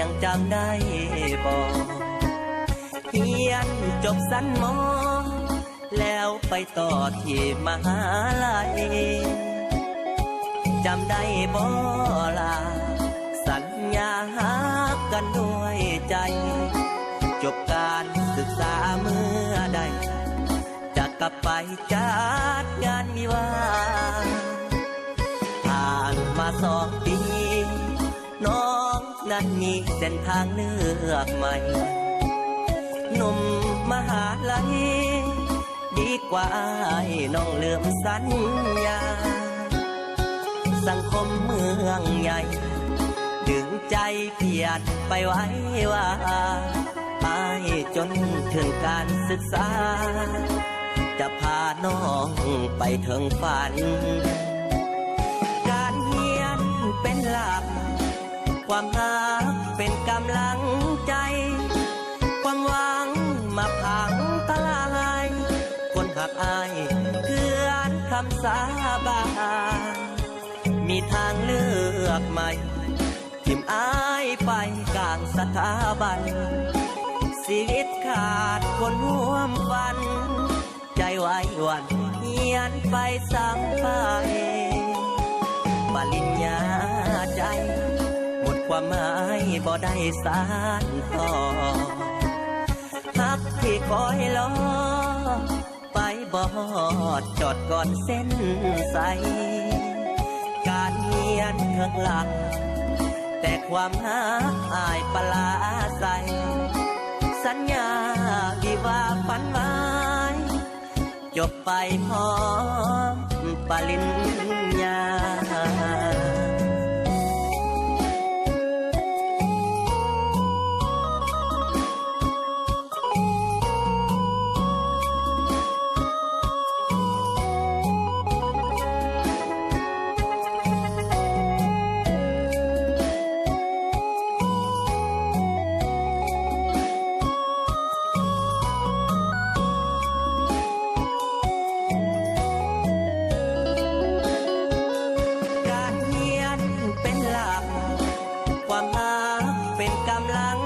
ยังจำได้บ่เรียนจบสั้นมอแล้วไปต่อที่มหาลัยจำได้บ่ล่ะสัญญาหากันด้วยใจจบการศึกษาเมื่อใดจะกลับไปจัดงานวิวาห์ผ่านมา2 ปีน้องนั้นมีเส้นทางเลือกใหม่หนุ่มมหาลัยดีกว่าอ้ายน้องลืมสัญญาสังคมเมืองใหญ่ดึงใจเพียดไปไว้ว่าอายจนถึงการศึกษาจะพาน้องไปถึงฝันการเรียนเป็นหลักความรักเป็นกำลังใจความหวังมาพังทลายคนหักอายเกือนคำสาบานมีทางเลือกใหม่ทิ่มอายไปกลางสถาบันชีวิตขาดคนร่วมฝันใจไหวหวั่นเหียนไปซ้ำไปปริญญาใจหมดความหมายบ่ได้สานต่อฮักที่คอยรอไปบอดจอดก่อนเส้นใสการเรียนเถิงหลักแต่ความหักอายปลาใสสัญญาวิวาฝันไว้จบไปพร้อมปริญญาความรักเป็นกำลัง